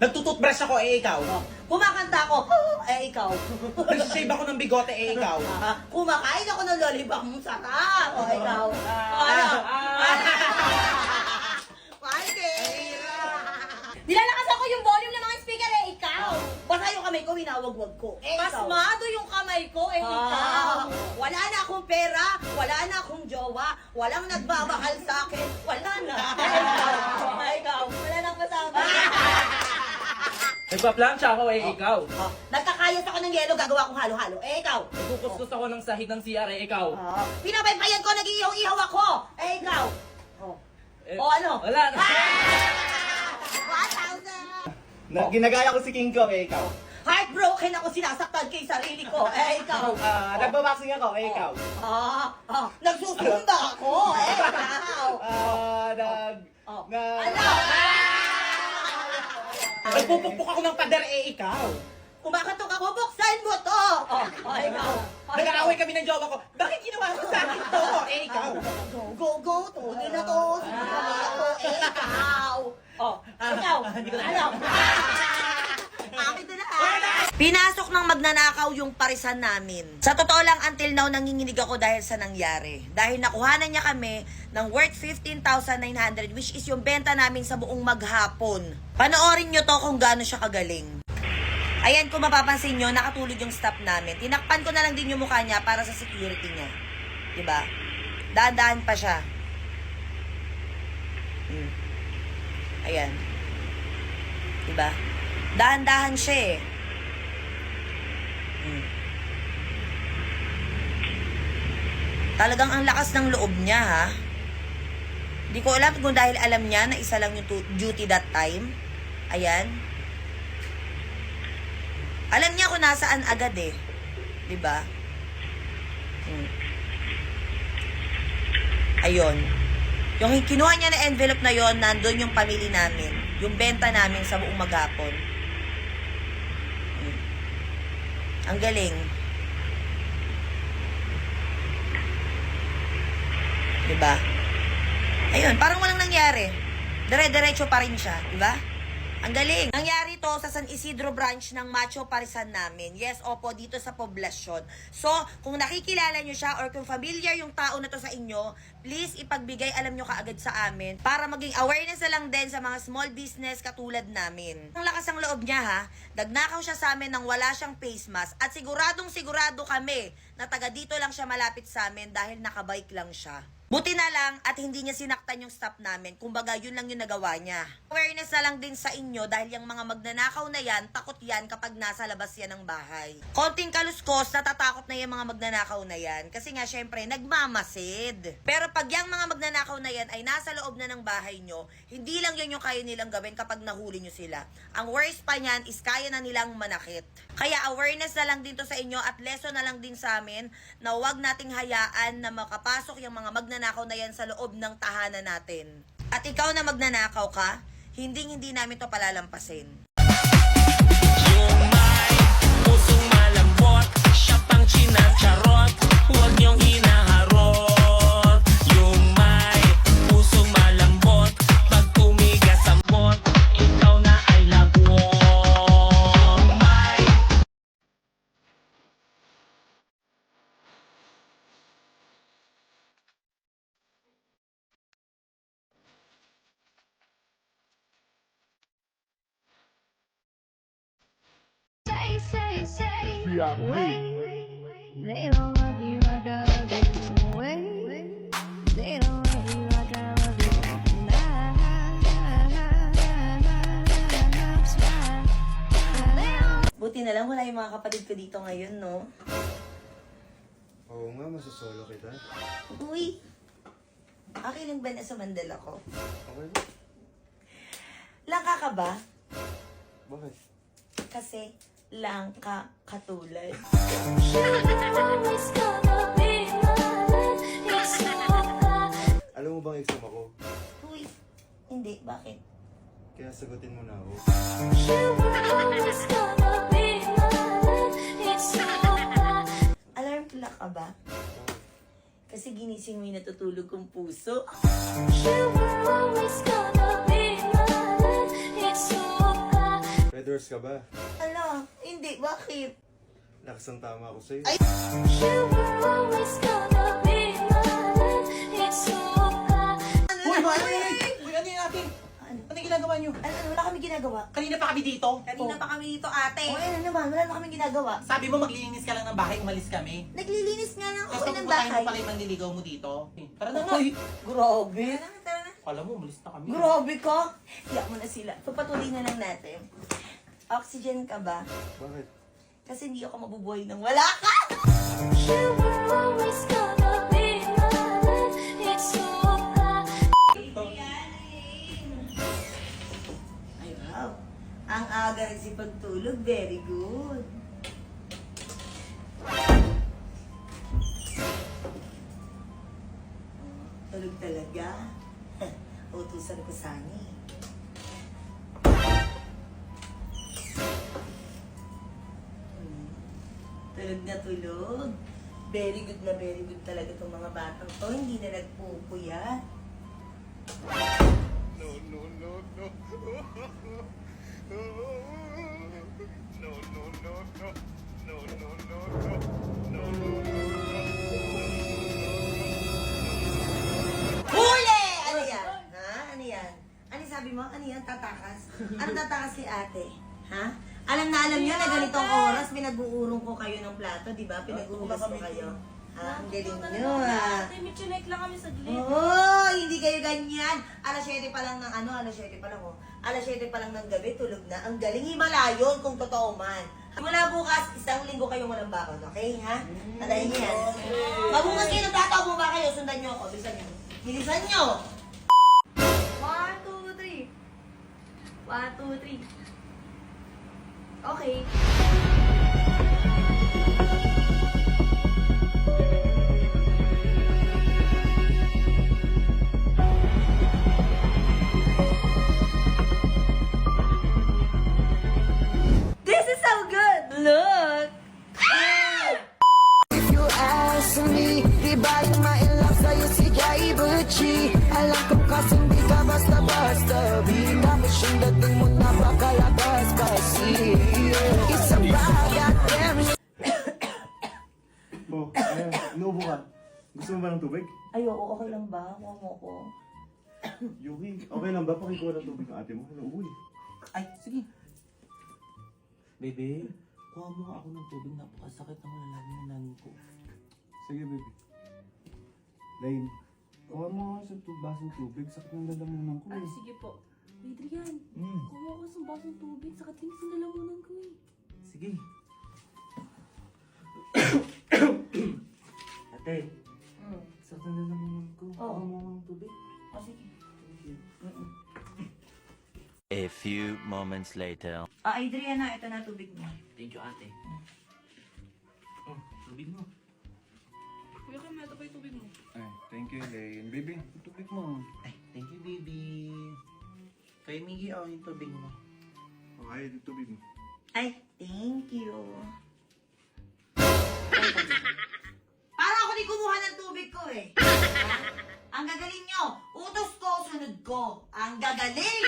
Nagtututbrush ako, eh ikaw. Kumakanta ako, ikaw. Nagsishave ako ng bigote, eh ikaw. Kumakain ako ng lollipop, sarap. Ikaw. Ano? Mikey! Nilalakas ako yung volume ng mga speaker, ikaw. Basta yung kamay ko, winawagwag ko. Pasmado yung kamay ko, ikaw. Wala na akong pera, wala na akong jowa, walang nagmamahal sa akin, wala na. Ikaw. Wala nang kasama. Nagpa-plancha ako, eh ikaw. Nagkakayas ako ng yelo, gagawa kong halo-halo. Ikaw. Nagkukuskus ako ng sahig ng CR, eh ikaw. Pinapaypayan ko, nag-iihaw-ihaw ako. Ikaw. Ano? Wala na. 1,000! Ginagaya ko si King Kong, eh ikaw. Heartbroken ako, sinasaktan kay sarili ko. Ikaw. Nagbaboxing ako, eh ikaw. Nagsusumba ako. Ikaw. Ano? Nagpupukpuk ako ng pader, eh ikaw. Kumakatok ako, buksan mo to. Ikaw. Nag-aaway kami ng jowa ko. Bakit ginawa mo sa akin to? Eh ikaw. Go. Tuloy na to. Sinasali ako. Ikaw. Ikaw. Ano? Akin na Pinasok ng magnanakaw yung parisan namin. Sa totoo lang, until now, nanginginig ako dahil sa nangyari. Dahil nakuhanan niya kami ng worth 15,900, which is yung benta namin sa buong maghapon. Panoorin nyo to kung gaano siya kagaling. Ayan, kung mapapansin nyo, nakatulog yung staff namin. Tinakpan ko na lang din yung mukha niya para sa security niya. Diba? Dahan-dahan pa siya. Ayan. Diba? Dahan-dahan siya eh. Talagang ang lakas ng loob niya, ha? Hindi ko alam kung dahil alam niya na isa lang yung duty that time. Ayan. Alam niya kung nasaan agad eh. Diba? Ayun. Yung kinuha niya na envelope na yon, nandun yung pamili namin. Yung benta namin sa buong maghapon. Ang galing. Diba? Ayun, parang walang nangyari. Dire-diretso pa rin siya. Diba? Ang galing. Nangyari to sa San Isidro branch ng Macho Parisan namin. Yes, opo, dito sa poblasyon. So, kung nakikilala nyo siya or kung familiar yung tao na to sa inyo, please ipagbigay alam nyo kaagad sa amin para maging awareness na lang din sa mga small business katulad namin. Ang lakas ng loob niya, ha. Nagnakaw siya sa amin nang wala siyang face mask at siguradong sigurado kami na taga dito lang siya malapit sa amin dahil nakabike lang siya. Buti na lang at hindi niya sinaktan yung staff namin. Kumbaga, yun lang yung nagawa niya. Awareness na lang din sa inyo dahil yung mga magnanakaw na yan, takot yan kapag nasa labas yan ng bahay. Konting kaluskos, natatakot na yung mga magnanakaw na yan. Kasi nga, syempre, nagmamasid. Pero pag yung mga magnanakaw na yan ay nasa loob na ng bahay nyo, hindi lang yun yung kaya nilang gawin kapag nahuli nyo sila. Ang worst pa niyan is kaya na nilang manakit. Kaya awareness na lang din to sa inyo at lesson na lang din sa amin na huwag nating hayaan na makapasok yung mga magnanakaw na yan sa loob ng tahanan natin. At ikaw na magnanakaw ka, hindi namin to palalampasin. Yung may pusong malambot, siya pang chinacharot, huwag niyong hinaharot. Yung may pusong malambot, pag tumigas ang bot, ikaw na ay lagwot. Say, wait. They don't love you, I love you. Wait, they don't love you, I love you. Buti na lang wala yung mga kapatid ko dito ngayon, no? Oo nga, masasolo kita. Uy! Okay lang ba na sumandal ako? Okay. Langka ka ba? Bakit? Kasi langka katulad. Alam mo bang exam ako? Uy! Hindi, bakit? Kaya sagutin mo na ako. Alarm clock ka ba? Kasi ginising mo yung natutulog kong puso. Nurse ka ba? Ano? Hindi, bakit? Lakas ang tama ako sa'yo. Ay! You were always gonna be my love. It's so hard. Uy, ano yan natin? Ano yung ginagawa nyo? Ano, wala kami ginagawa. Kanina pa kami dito. Kanina pa kami dito, ate. O, ano naman, wala na kami ginagawa. Sabi mo maglilinis ka lang ng bahay, umalis kami. Naglilinis nga lang ako Tapos ng pupuntahin mo bahay. pala yung manliligaw mo dito. Tara na nga. Uy, grabe. Tara na, tara na. Kala mo, umalis na kami. Grabe ka. Hiya mo na sila. Pagpatuloy na lang natin. Oxygen ka ba? Bakit? Kasi hindi ako mabubuhay nang wala ka. You were always gonna be my love. It's so hard. Ay, wow. Ang aga rin si pagtulog. Very good. Tulog talaga. Utusan ko sana eh. Tulog na tulog. Very good talaga itong mga batang to. Hindi na nagpupuyat. Huli! Ano yan? Ha? Ano yan? Ano sabi mo? Ano yan? Tatakas? Ano tatakas kay ate? Ha? Alam na alam nyo na ganitong oras, pinag-uurong ko kayo ng plato, di ba? Pinag-uugas ko kayo. Ha? Ang galing nyo, ha? Ate, may chinek lang kami saglit. Oo, hindi kayo ganyan. Alas 7 pa lang ng alas 7 pa lang, oh. Alas 7 pa lang ng gabi, tulog na. Ang galing, himala yun kung totoo man. Mula bukas, isang linggo kayong walang bakod, okay, ha? Tadahin niyo yan. Mabukas kayo ng plato, bumaba kayo, sundan niyo ako. Bilisan niyo. Bilisan niyo! 1, 2, 3. 1, 2, 3. Okay. This is so good! Look! If you ask me, di ba yung ma-inlove sa'yo si Jai Butchie? Alam ko kasing di ka basta-basta. Di tapos yung dating mo napakalabas kasi it's a bad damn. Oh, inuubo ka. Gusto mo ba ng tubig? Ay, oo, okay lang ba? Kuha mo ko. Yuki, okay lang ba? Pakikuha ng tubig ng ate mo. Inuubo eh. Ay, sige. Bebe, kuha mo nga ako ng tubig. Napakasakit ng malalaman ng nanay ko. Sige, baby. Lane, kuha mo nga sa basong tubig. Sakit ng lalamunan ko Ay, eh. sige po. Adrian, Mm. kumuha ko sa basong tubig. Sakat din sa lalamunan ko eh. Sige. Ate, sakit ng lalamunan ko. Oo. Kuha mo nga ng tubig. O, sige. A few moments later. Ah, Adriana, ito na tubig mo. Thank you, ate. Oh, tubig mo. Kuya Kim, ito pa yung tubig mo. Ay, thank you, Lane. Baby, tubig mo. Ay, thank you, baby. Kay Miggy, oh, yung tubig mo. Okay, tubig mo. Ay, thank you. Para ako di kumuha ng tubig ko eh. Ang gagaling nyo. Utos ko, sunod ko. Ang gagaling!